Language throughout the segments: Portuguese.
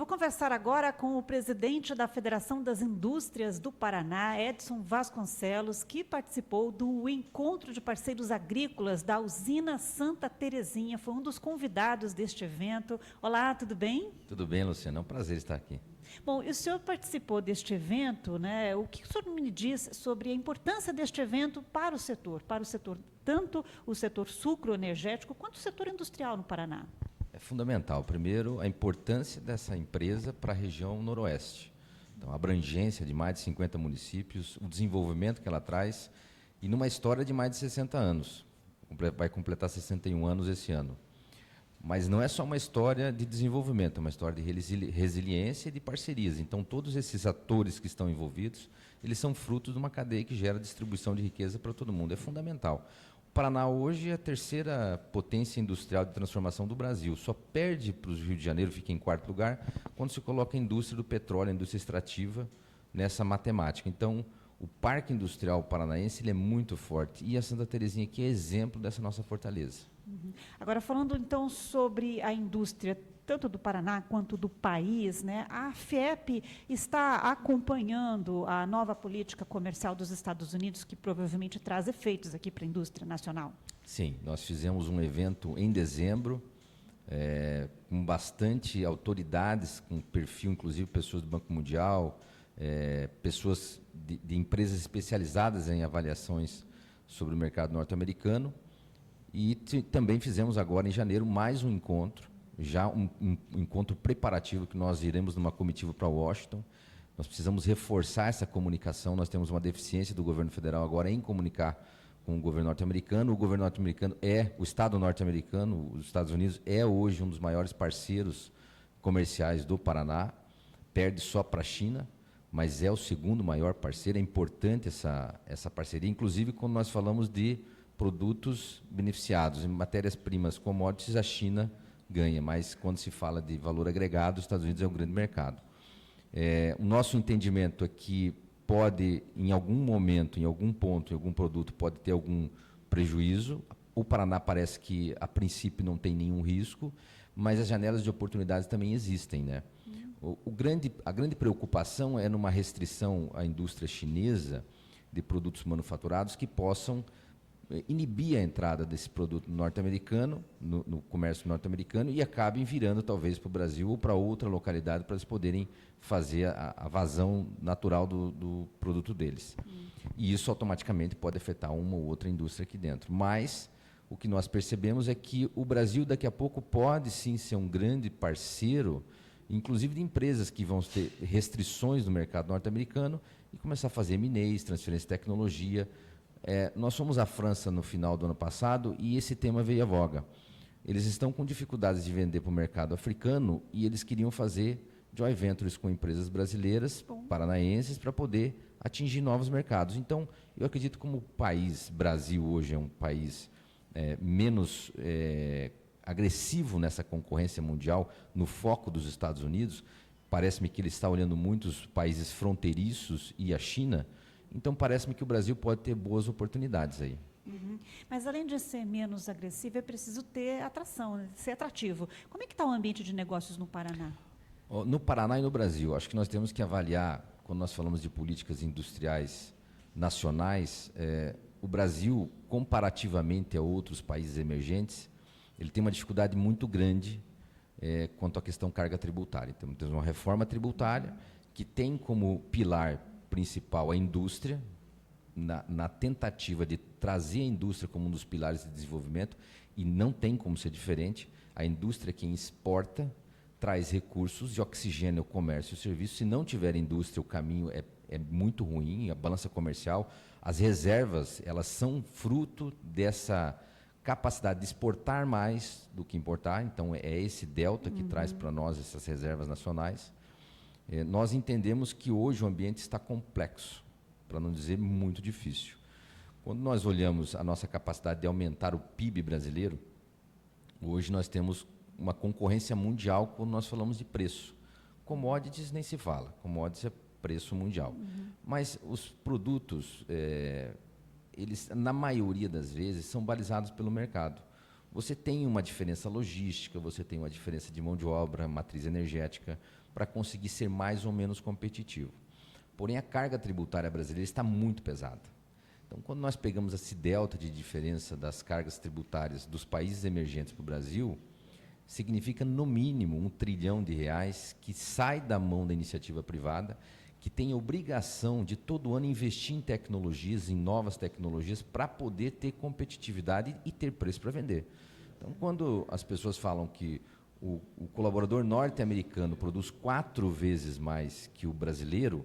vou conversar agora com o presidente da Federação das Indústrias do Paraná, Edson Vasconcelos, que participou do encontro de parceiros agrícolas da usina Santa Terezinha, foi um dos convidados deste evento. Olá, tudo bem? Tudo bem, Luciano, é um prazer estar aqui. Bom, e o senhor participou deste evento, né? O que o senhor me diz sobre a importância deste evento para o setor, tanto o setor sucroenergético quanto o setor industrial no Paraná? É fundamental. Primeiro, a importância dessa empresa para a região noroeste. Então, a abrangência de mais de 50 municípios, o desenvolvimento que ela traz, e numa história de mais de 60 anos. Vai completar 61 anos esse ano. Mas não é só uma história de desenvolvimento, é uma história de resiliência e de parcerias. Então, todos esses atores que estão envolvidos, eles são frutos de uma cadeia que gera distribuição de riqueza para todo mundo. É fundamental. O Paraná hoje é a terceira potência industrial de transformação do Brasil. Só perde para o Rio de Janeiro, fica em quarto lugar, quando se coloca a indústria do petróleo, a indústria extrativa, nessa matemática. Então, o parque industrial paranaense ele é muito forte. E a Santa Terezinha aqui é exemplo dessa nossa fortaleza. Agora, falando então sobre a indústria, tanto do Paraná quanto do país, né, a FIEP está acompanhando a nova política comercial dos Estados Unidos, que provavelmente traz efeitos aqui para a indústria nacional. Sim, nós fizemos um evento em dezembro, com bastante autoridades, com perfil, inclusive pessoas do Banco Mundial, pessoas de empresas especializadas em avaliações sobre o mercado norte-americano. E também fizemos agora, em janeiro, mais um encontro, já um encontro preparativo, que nós iremos numa comitiva para Washington. Nós precisamos reforçar essa comunicação, nós temos uma deficiência do governo federal agora em comunicar com o governo norte-americano. O governo norte-americano o Estado norte-americano, os Estados Unidos, é hoje um dos maiores parceiros comerciais do Paraná, perde só para a China, mas é o segundo maior parceiro. É importante essa parceria, inclusive quando nós falamos de produtos beneficiados. Em matérias-primas, commodities, a China ganha, mas quando se fala de valor agregado, os Estados Unidos é um grande mercado. O nosso entendimento é que pode, em algum momento, em algum ponto, em algum produto, pode ter algum prejuízo. O Paraná parece que, a princípio, não tem nenhum risco, mas as janelas de oportunidades também existem, né? A grande preocupação é numa restrição à indústria chinesa de produtos manufaturados que possam inibir a entrada desse produto norte-americano, no comércio norte-americano, e acabem virando talvez para o Brasil ou para outra localidade para eles poderem fazer a vazão natural do produto deles. E isso automaticamente pode afetar uma ou outra indústria aqui dentro. Mas o que nós percebemos é que o Brasil daqui a pouco pode sim ser um grande parceiro, inclusive de empresas que vão ter restrições no mercado norte-americano e começar a fazer M&As, transferência de tecnologia. Nós fomos à França no final do ano passado e esse tema veio à voga. Eles estão com dificuldades de vender para o mercado africano e eles queriam fazer joint ventures com empresas brasileiras, paranaenses, para poder atingir novos mercados. Então, eu acredito que como o país, Brasil hoje é um país menos agressivo nessa concorrência mundial, no foco dos Estados Unidos, parece-me que ele está olhando muitos países fronteiriços e a China. Então, parece-me que o Brasil pode ter boas oportunidades aí. Mas, além de ser menos agressivo, é preciso ter atração, ser atrativo. Como é que está o ambiente de negócios no Paraná? No Paraná e no Brasil, acho que nós temos que avaliar, quando nós falamos de políticas industriais nacionais, o Brasil, comparativamente a outros países emergentes, ele tem uma dificuldade muito grande quanto à questão carga tributária. Então, temos uma reforma tributária que tem como pilar principal a indústria, na tentativa de trazer a indústria como um dos pilares de desenvolvimento, e não tem como ser diferente. A indústria é quem exporta, traz recursos de oxigênio ao comércio e serviço. Se não tiver indústria, o caminho é muito ruim, a balança comercial. As reservas, elas são fruto dessa capacidade de exportar mais do que importar. Então, é esse delta que traz para nós essas reservas nacionais. Nós entendemos que hoje o ambiente está complexo, para não dizer muito difícil. Quando nós olhamos a nossa capacidade de aumentar o PIB brasileiro, hoje nós temos uma concorrência mundial quando nós falamos de preço. Commodities nem se fala, commodities é preço mundial. Mas os produtos, eles, na maioria das vezes, são balizados pelo mercado. você tem uma diferença logística, você tem uma diferença de mão de obra, matriz energética, para conseguir ser mais ou menos competitivo. Porém, a carga tributária brasileira está muito pesada. Então, quando nós pegamos esse delta de diferença das cargas tributárias dos países emergentes para o Brasil, significa, no mínimo, R$ 1 trilhão que sai da mão da iniciativa privada, que tem obrigação de, todo ano, investir em tecnologias, em novas tecnologias, para poder ter competitividade e ter preço para vender. Então, quando as pessoas falam que o colaborador norte-americano produz 4 vezes mais que o brasileiro,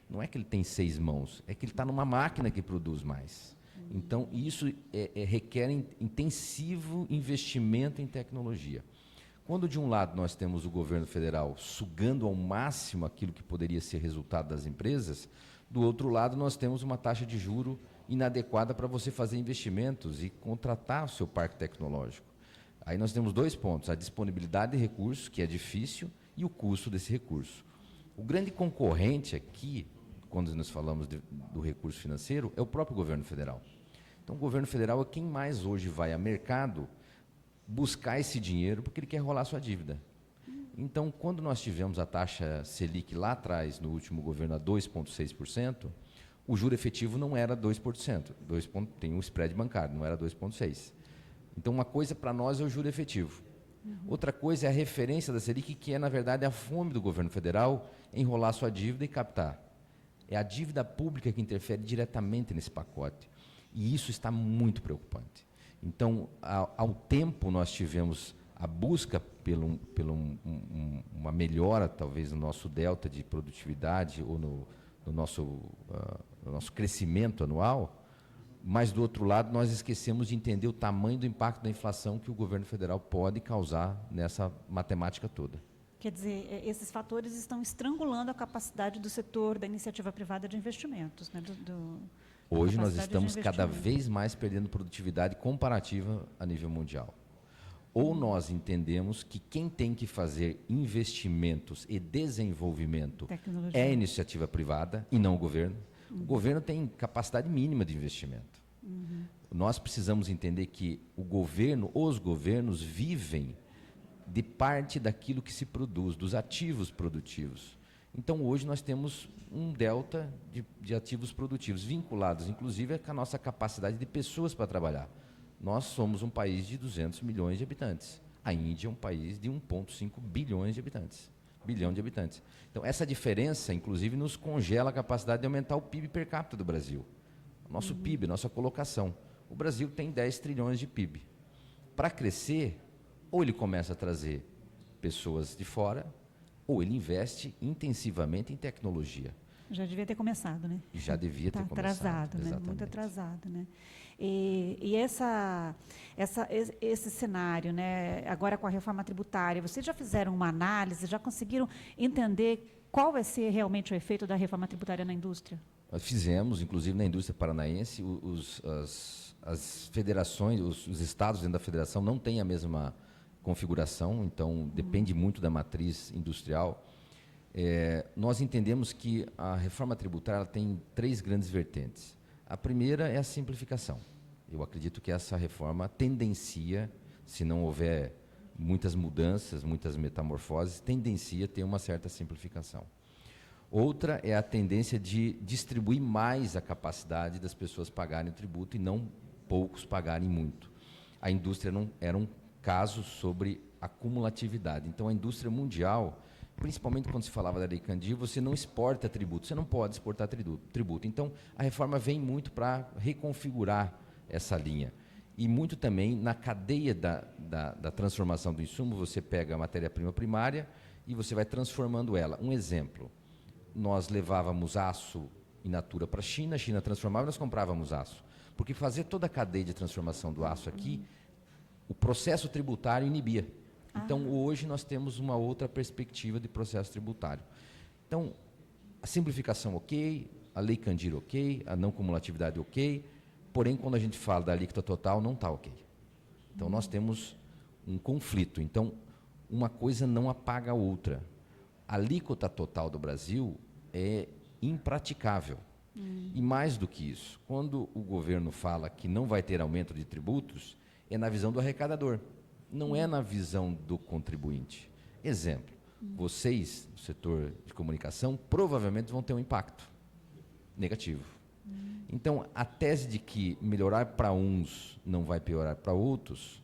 não é que ele tem 6 mãos, é que ele está numa máquina que produz mais. Então, isso requer intensivo investimento em tecnologia. Quando, de um lado, nós temos o governo federal sugando ao máximo aquilo que poderia ser resultado das empresas, do outro lado, nós temos uma taxa de juro inadequada para você fazer investimentos e contratar o seu parque tecnológico. Aí nós temos 2 pontos, a disponibilidade de recursos, que é difícil, e o custo desse recurso. O grande concorrente aqui, quando nós falamos do recurso financeiro, é o próprio governo federal. Então, o governo federal é quem mais hoje vai a mercado buscar esse dinheiro porque ele quer rolar sua dívida. Então, quando nós tivemos a taxa Selic lá atrás, no último governo, a 2,6%, o juro efetivo não era 2%. Tem um spread bancário, não era 2,6%. Então, uma coisa para nós é o juro efetivo. Outra coisa é a referência da Selic, que é, na verdade, a fome do governo federal em enrolar sua dívida e captar. É a dívida pública que interfere diretamente nesse pacote. E isso está muito preocupante. Então, ao tempo, nós tivemos a busca por uma melhora, talvez, no nosso delta de produtividade ou no nosso crescimento anual, mas, do outro lado, nós esquecemos de entender o tamanho do impacto da inflação que o governo federal pode causar nessa matemática toda. Quer dizer, esses fatores estão estrangulando a capacidade do setor da iniciativa privada de investimentos, né? Hoje nós estamos cada vez mais perdendo produtividade comparativa a nível mundial. Ou nós entendemos que quem tem que fazer investimentos e desenvolvimento é a iniciativa privada e não o governo. O governo tem capacidade mínima de investimento. Nós precisamos entender que os governos vivem de parte daquilo que se produz, dos ativos produtivos. Então, hoje nós temos um delta de ativos produtivos, vinculados, inclusive, com a nossa capacidade de pessoas para trabalhar. Nós somos um país de 200 milhões de habitantes. A Índia é um país de 1,5 bilhões de habitantes. Bilhão de habitantes. Então, essa diferença, inclusive, nos congela a capacidade de aumentar o PIB per capita do Brasil. Nosso PIB, nossa colocação. O Brasil tem 10 trilhões de PIB. Para crescer, ou ele começa a trazer pessoas de fora, ou ele investe intensivamente em tecnologia. Já devia ter começado, né? Já devia ter começado. Atrasado, né? Muito atrasado, né? E esse cenário, né? Agora com a reforma tributária, vocês já fizeram uma análise, já conseguiram entender qual vai ser realmente o efeito da reforma tributária na indústria? Nós fizemos, inclusive na indústria paranaense, as federações, os estados dentro da federação não têm a mesma configuração, então depende muito da matriz industrial. Nós entendemos que a reforma tributária ela tem 3 grandes vertentes. A primeira é a simplificação. Eu acredito que essa reforma tendencia, se não houver muitas mudanças, muitas metamorfoses, tendencia a ter uma certa simplificação. Outra é a tendência de distribuir mais a capacidade das pessoas pagarem o tributo e não poucos pagarem muito. A indústria não era um caso sobre acumulatividade. Então, a indústria mundial, principalmente quando se falava da Lei Candir, você não exporta tributo, você não pode exportar tributo. Então, a reforma vem muito para reconfigurar essa linha. E muito também na cadeia da transformação do insumo, você pega a matéria-prima primária e você vai transformando ela. Um exemplo, nós levávamos aço in natura para a China transformava e nós comprávamos aço. Porque fazer toda a cadeia de transformação do aço aqui, o processo tributário inibia. Então, hoje nós temos uma outra perspectiva de processo tributário. Então, a simplificação ok, a Lei Candir ok, a não cumulatividade ok, porém, quando a gente fala da alíquota total, não está ok. Então, nós temos um conflito. Então, uma coisa não apaga a outra. A alíquota total do Brasil é impraticável. E mais do que isso, quando o governo fala que não vai ter aumento de tributos, é na visão do arrecadador, não é na visão do contribuinte. Exemplo, vocês, do setor de comunicação, provavelmente vão ter um impacto negativo. Então, a tese de que melhorar para uns não vai piorar para outros,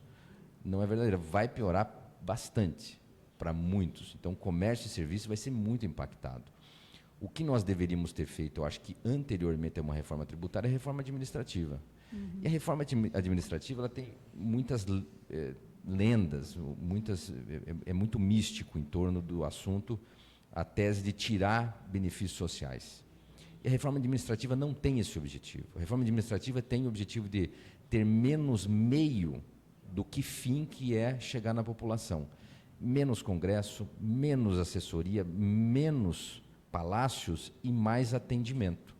não é verdadeira, vai piorar bastante para muitos. Então, comércio e serviço vai ser muito impactado. O que nós deveríamos ter feito, eu acho que anteriormente a uma reforma tributária, é a reforma administrativa. E a reforma administrativa ela tem muitas lendas, é muito místico em torno do assunto, a tese de tirar benefícios sociais. E a reforma administrativa não tem esse objetivo. A reforma administrativa tem o objetivo de ter menos meio do que fim, que é chegar na população. Menos congresso, menos assessoria, menos palácios e mais atendimento.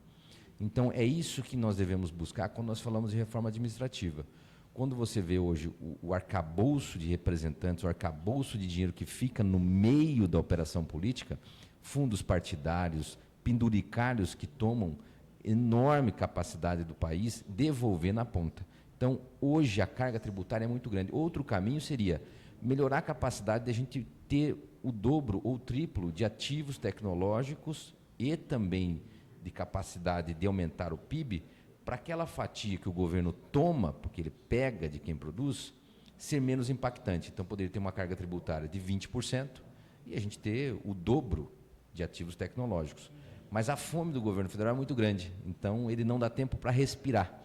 Então, é isso que nós devemos buscar quando nós falamos de reforma administrativa. Quando você vê hoje o arcabouço de representantes, o arcabouço de dinheiro que fica no meio da operação política, fundos partidários, penduricários que tomam enorme capacidade do país, devolver na ponta. Então, hoje a carga tributária é muito grande. Outro caminho seria melhorar a capacidade de a gente ter o dobro ou o triplo de ativos tecnológicos e também de capacidade de aumentar o PIB, para aquela fatia que o governo toma, porque ele pega de quem produz, ser menos impactante. Então, poderia ter uma carga tributária de 20% e a gente ter o dobro de ativos tecnológicos. Mas a fome do governo federal é muito grande, então ele não dá tempo para respirar.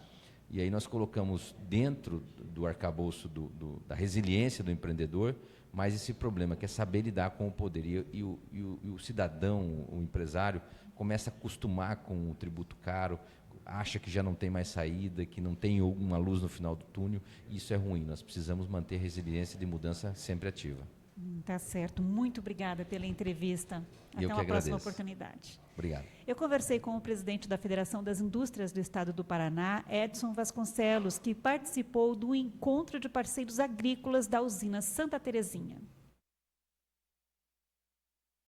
E aí nós colocamos dentro do arcabouço da resiliência do empreendedor, mais esse problema, que é saber lidar com o poder. E o cidadão, o empresário, começa a acostumar com o tributo caro, acha que já não tem mais saída, que não tem uma luz no final do túnel, e isso é ruim. Nós precisamos manter a resiliência de mudança sempre ativa. Tá certo. Muito obrigada pela entrevista. Até uma próxima oportunidade. Obrigado. Eu conversei com o presidente da Federação das Indústrias do Estado do Paraná, Edson Vasconcelos, que participou do encontro de parceiros agrícolas da usina Santa Terezinha.